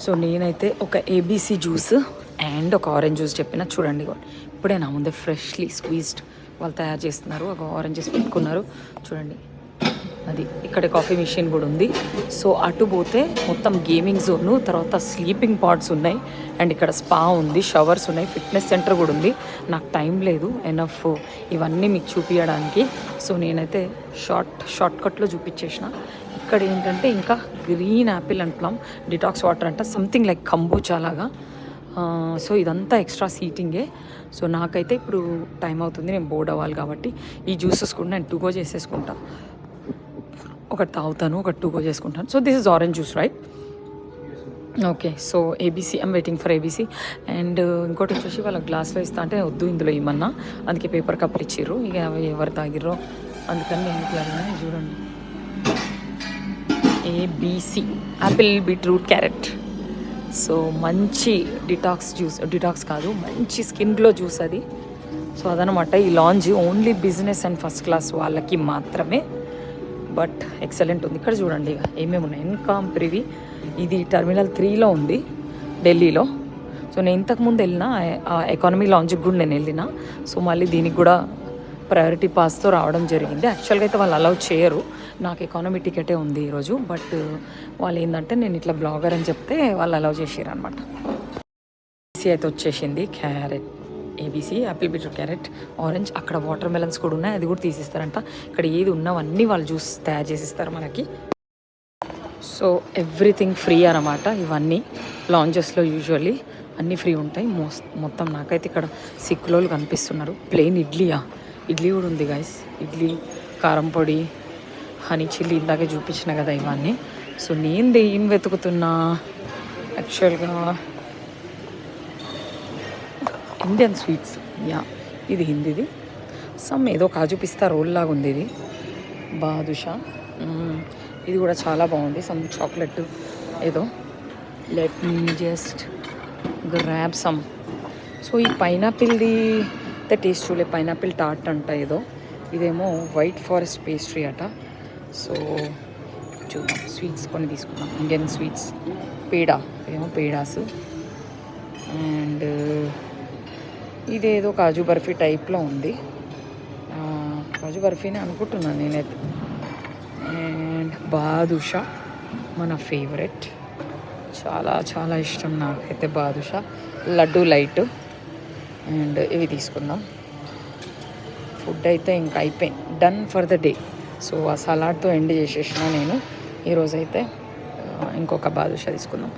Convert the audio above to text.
So నేనైతే ఒక ABC juice and ఒక ఆరెంజ్ జ్యూస్ చెప్పిన చూడండి. ఇప్పుడే నా ముందే ఫ్రెష్లీ స్క్వీజ్డ్ వాళ్ళు తయారు చేస్తున్నారు. ఒక ఆరెంజెస్ పెట్టుకున్నారు చూడండి. అది ఇక్కడ కాఫీ మిషన్ కూడా ఉంది. సో అటు పోతే మొత్తం గేమింగ్ జోను, తర్వాత స్లీపింగ్ పాడ్స్ ఉన్నాయి, అండ్ ఇక్కడ స్పా ఉంది, షవర్స్ ఉన్నాయి, ఫిట్నెస్ సెంటర్ కూడా ఉంది. నాకు టైం లేదు ఎనఫ్ ఇవన్నీ మీకు చూపించడానికి. సో నేనైతే షార్ట్ కట్లో చూపించేసిన. ఇక్కడ ఏంటంటే ఇంకా green Apple and plum detox water అంట, సంథింగ్ లైక్ కంబూచా లాగా. సో ఇదంతా ఎక్స్ట్రా సీటింగే. సో నాకైతే ఇప్పుడు టైం అవుతుంది, నేను బోర్డ్ అవ్వాలి కాబట్టి ఈ జ్యూసెస్ కూడా నేను 2 గో చేసేసుకుంటా. ఒకటి తాగుతాను, ఒకటి 2 గో చేసుకుంటాను. So this is orange juice right. Okay, so ABC I'm waiting for ABC. And ఇంకోటి వచ్చేసి వాళ్ళ గ్లాస్లో ఇస్తా అంటే వద్దు ఇందులో ఇమ్మన్నా, అందుకే పేపర్ కప్లు ఇచ్చిర్రు. ఇక ఎవరు తాగిర్రో అందుకని నేను ఇట్లా చూడండి. ABC Apple beetroot carrot. So మంచి డిటాక్స్ కాదు, మంచి స్కిన్ గ్లో జ్యూస్ అది. సో అదనమాట. ఈ lounge only business and first class వాళ్ళకి మాత్రమే, బట్ ఎక్సలెంట్ ఉంది. ఇక్కడ చూడండి ఇక ఏమేమి ఉన్నాయి. ఎన్కామ్ ప్రివి ఇది టెర్మినల్ 3లో ఉంది ఢిల్లీలో. సో నేను ఇంతకుముందు వెళ్ళిన ఎకానమీ లాంజ్కి కూడా నేను వెళ్ళిన. సో మళ్ళీ దీనికి కూడా ప్రయారిటీ పాస్తో రావడం జరిగింది. యాక్చువల్గా అయితే వాళ్ళు అలౌ చేయరు, నాకు ఎకానమీ టికెటే ఉంది ఈరోజు. బట్ వాళ్ళు ఏంటంటే నేను ఇట్లా బ్లాగర్ అని చెప్తే వాళ్ళు అలౌ చేసారు అనమాట. ఏబీసీ అయితే వచ్చేసింది. Carrot ABC Apple beetroot carrot orange. అక్కడ వాటర్ మెలన్స్ కూడా ఉన్నాయి, అది కూడా తీసిస్తారంట. ఇక్కడ ఏది ఉన్నవన్నీ వాళ్ళు జ్యూస్ తయారు చేసిస్తారు మనకి. సో ఎవ్రీథింగ్ ఫ్రీ అనమాట. ఇవన్నీ లాంజెస్లో యూజువల్లీ అన్నీ ఫ్రీ ఉంటాయి మొత్తం. నాకైతే ఇక్కడ సిక్కులోళ్ళు కనిపిస్తున్నారు. ప్లెయిన్ ఇడ్లీ కూడా ఉంది గైస్. ఇడ్లీ, కారం పొడి, హనీ చిల్లీ ఇందాకే చూపించిన కదా ఇవన్నీ. సో నేను ఏం వెతుకుతున్నా యాక్చువల్గా ఇండియన్ స్వీట్స్. ఇది హిందీది ఏదో కాజు పిస్తా రోల్ లాగా ఉంది. ఇది బాదుషా, ఇది కూడా చాలా బాగుంది. చాక్లెట్ ఏదో. Let me just grab some. So ఈ పైనాపిల్ది అయితే టేస్ట్ చూడలే. పైనాపిల్ టార్ట్ అంట ఏదో. ఇదేమో వైట్ ఫారెస్ట్ పేస్ట్రీ అట. సో చూద్దాం, స్వీట్స్ కొన్ని తీసుకుందాం. ఇండియన్ స్వీట్స్, ఏమో పేడాస్, అండ్ ఇదేదో కాజు బర్ఫీ టైప్లో ఉంది. కాజు బర్ఫీని అనుకుంటున్నాను నేనైతే. అండ్ బాదుషా మన ఫేవరెట్, చాలా చాలా ఇష్టం నాకైతే బాదుషా. లడ్డు లైట్. అండ్ ఇవి తీసుకుందాం. ఫుడ్ అయితే ఇంకా అయిపోయింది, done for the day. So ఆ సలాడ్తో ఎండ్ చేసేసిన నేను ఈరోజైతే. ఇంకొక బాదుషా తీసుకుందాం.